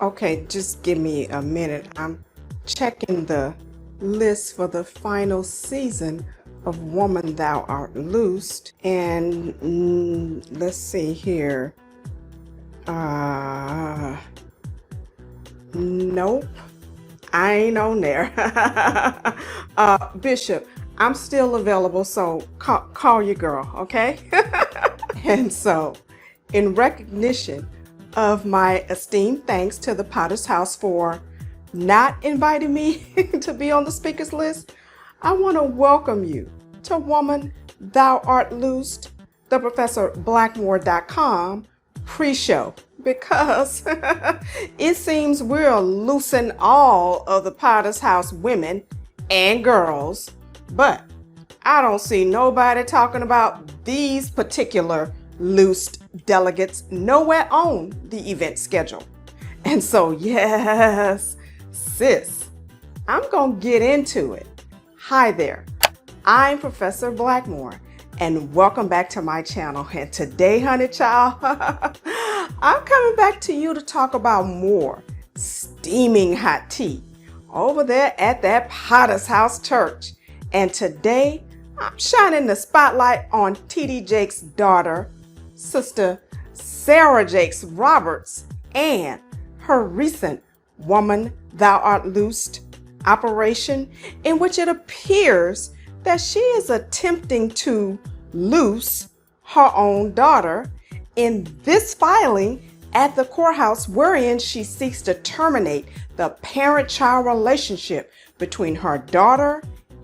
Okay, just give me a minute. I'm checking the list for the final season of Woman Thou Art Loosed. And let's see here. Nope, I ain't on there. Bishop, I'm still available, so call your girl, okay? And so, in recognition of my esteemed thanks to the Potter's House for not inviting me to be on the speakers list, I want to welcome you to Woman Thou Art Loosed, the ProfessorBlackmore.com pre-show, because it seems we're loosing all of the Potter's House women and girls, but I don't see nobody talking about these particular loosed delegates nowhere on the event schedule. And so, yes, sis, I'm gonna get into it. Hi there, I'm Professor Blackmore, and welcome back to my channel. And today, honey child, I'm coming back to you to talk about more steaming hot tea over there at that Potter's House Church. And today, I'm shining the spotlight on TD Jakes' daughter, Sister Sarah Jakes Roberts, and her recent Woman Thou Art Loosed operation, in which it appears that she is attempting to loose her own daughter in this filing at the courthouse, wherein she seeks to terminate the parent-child relationship between her daughter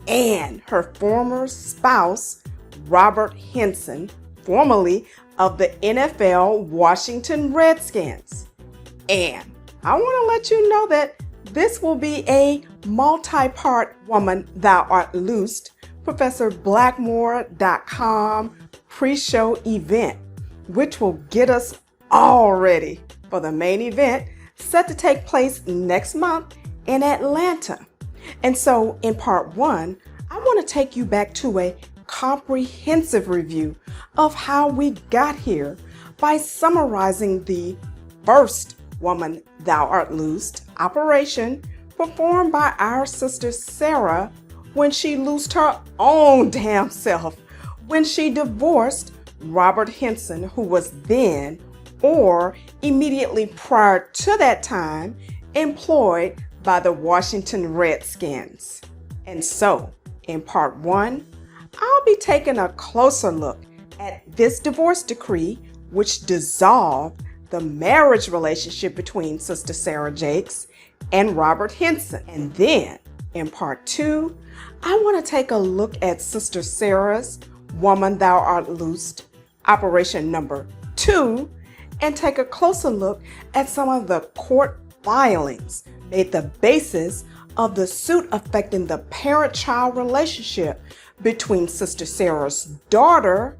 and her former spouse, Robert Henson, formerly of the NFL Washington Redskins. And I want to let you know that this will be a multi-part Woman Thou Art Loosed ProfessorBlackmore.com pre-show event, which will get us all ready for the main event set to take place next month in Atlanta. And so in part one, I want to take you back to a comprehensive review of how we got here by summarizing the first Woman Thou Art Loosed operation performed by our sister Sarah when she loosed her own damn self when she divorced Robert Henson, who was then or immediately prior to that time employed by the Washington Redskins. And so, in part one, I'll be taking a closer look at this divorce decree, which dissolved the marriage relationship between Sister Sarah Jakes and Robert Henson. And then, in part two, I want to take a look at Sister Sarah's Woman Thou Art Loosed operation number 2 and take a closer look at some of the court filings made the basis of the suit affecting the parent-child relationship between Sister Sarah's daughter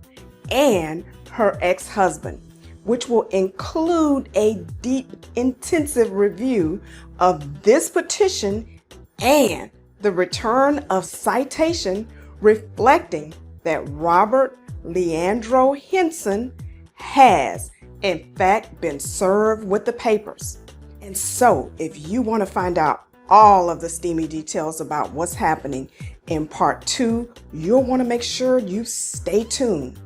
and her ex-husband, which will include a deep, intensive review of this petition and the return of citation reflecting that Robert Leandro Henson has, in fact, been served with the papers. And so, if you want to find out all of the steamy details about what's happening in part 2, you'll want to make sure you stay tuned.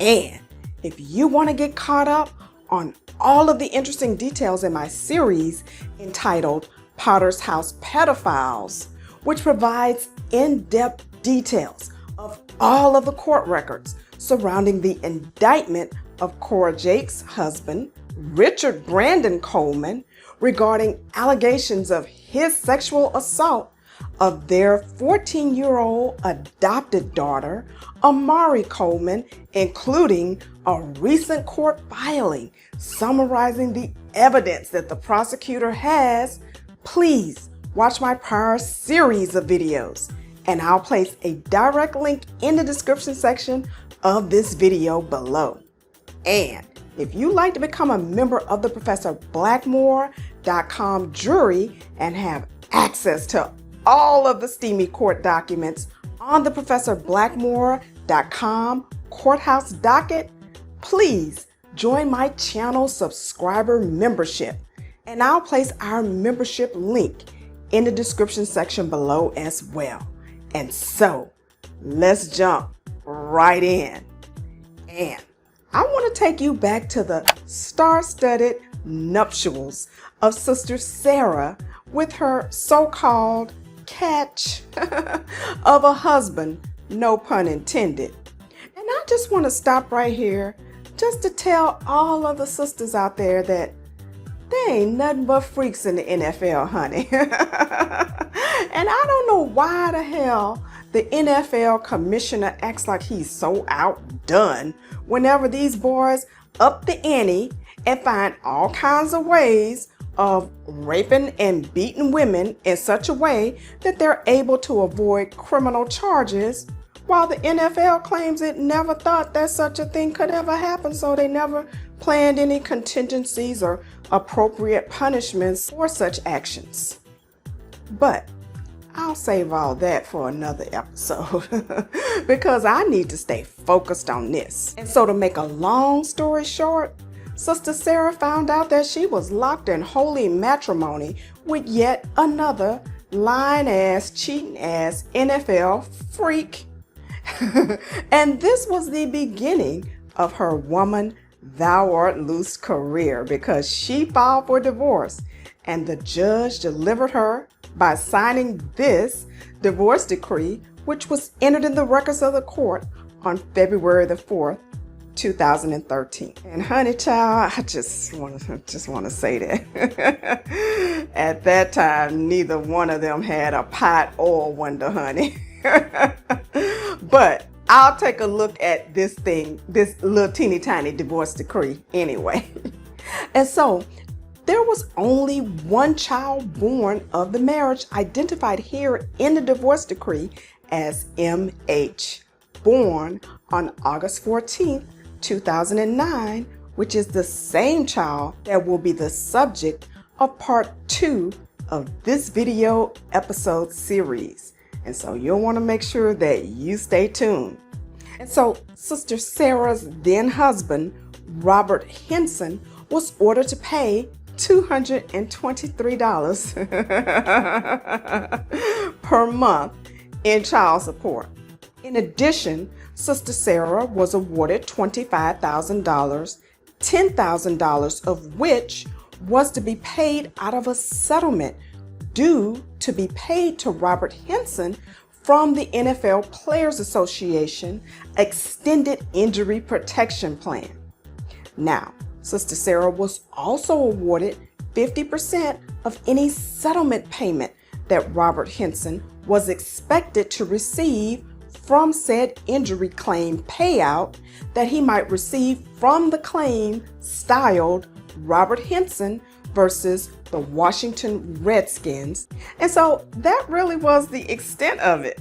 And if you want to get caught up on all of the interesting details in my series entitled Potter's House Pedophiles, which provides in-depth details of all of the court records surrounding the indictment of Cora Jakes' husband, Richard Brandon Coleman, regarding allegations of his sexual assault of their 14-year-old adopted daughter, Amauri Coleman, including a recent court filing summarizing the evidence that the prosecutor has, please watch my prior series of videos, and I'll place a direct link in the description section of this video below. And if you'd like to become a member of the ProfessorBlackmore.com jury and have access to all of the steamy court documents on the ProfessorBlackmore.com courthouse docket, please join my channel subscriber membership And I'll place our membership link in the description section below as well. And so, let's jump right in. And I want to take you back to the star-studded nuptials of Sister Sarah with her so-called catch of a husband, no pun intended. And I just want to stop right here just to tell all of the sisters out there that they ain't nothing but freaks in the NFL, honey. And I don't know why the hell the NFL commissioner acts like he's so outdone whenever these boys up the ante and find all kinds of ways of raping and beating women in such a way that they're able to avoid criminal charges, while the NFL claims it never thought that such a thing could ever happen, so they never planned any contingencies or appropriate punishments for such actions. But I'll save all that for another episode because I need to stay focused on this. And so, to make a long story short, Sister Sarah found out that she was locked in holy matrimony with yet another lying-ass, cheating-ass NFL freak. And this was the beginning of her woman thou art loose career, because she filed for divorce and the judge delivered her by signing this divorce decree, which was entered in the records of the court on February the 4th, 2013. And honey child, I just want to say that at that time, neither one of them had a pot or a window, honey. But I'll take a look at this little teeny tiny divorce decree anyway. And so there was only one child born of the marriage, identified here in the divorce decree as MH, born on August 14th, 2009, which is the same child that will be the subject of part 2 of this video episode series. And so you'll want to make sure that you stay tuned. And so Sister Sarah's then husband, Robert Henson, was ordered to pay $223 per month in child support. In addition, Sister Sarah was awarded $25,000, $10,000 of which was to be paid out of a settlement due to be paid to Robert Henson from the NFL Players Association Extended Injury Protection Plan. Now, Sister Sarah was also awarded 50% of any settlement payment that Robert Henson was expected to receive from said injury claim payout that he might receive from the claim styled Robert Henson versus the Washington Redskins. And so that really was the extent of it.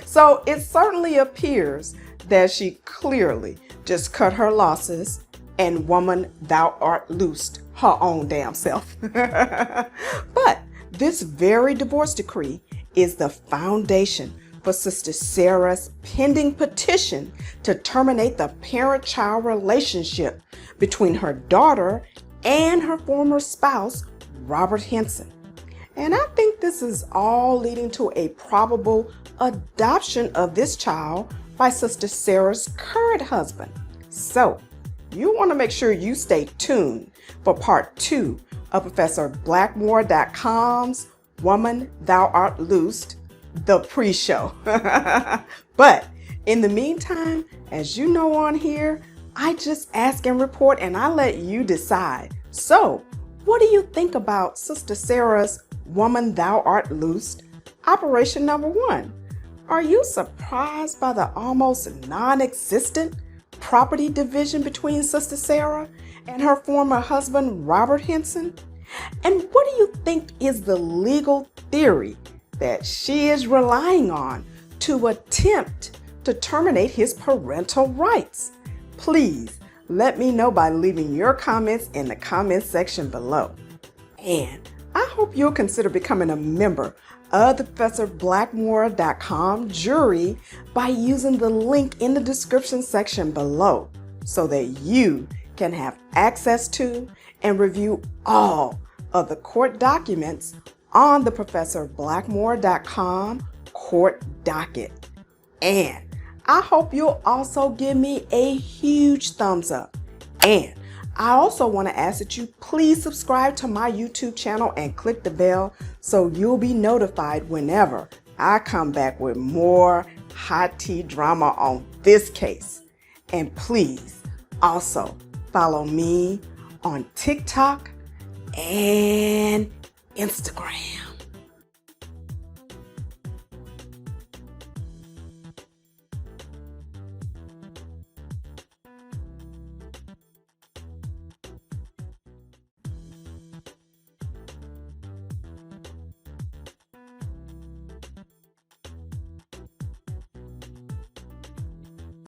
So it certainly appears that she clearly just cut her losses and woman thou art loosed her own damn self. But this very divorce decree is the foundation for Sister Sarah's pending petition to terminate the parent-child relationship between her daughter and her former spouse, Robert Henson. And I think this is all leading to a probable adoption of this child by Sister Sarah's current husband. So you want to make sure you stay tuned for part 2 of Professor Blackmore.com's Woman Thou Art Loosed, the pre-show. But in the meantime, as you know on here, I just ask and report and I let you decide. So what do you think about Sister Sarah's Woman Thou Art Loosed, Operation number 1? Are you surprised by the almost non-existent property division between Sister Sarah and her former husband, Robert Henson? And what do you think is the legal theory that she is relying on to attempt to terminate his parental rights? Please let me know by leaving your comments in the comments section below. And I hope you'll consider becoming a member of the ProfessorBlackmore.com jury by using the link in the description section below so that you can have access to and review all of the court documents on the ProfessorBlackmore.com court docket. And I hope you'll also give me a huge thumbs up. And I also want to ask that you please subscribe to my YouTube channel and click the bell so you'll be notified whenever I come back with more hot tea drama on this case. And please also follow me on TikTok and Instagram.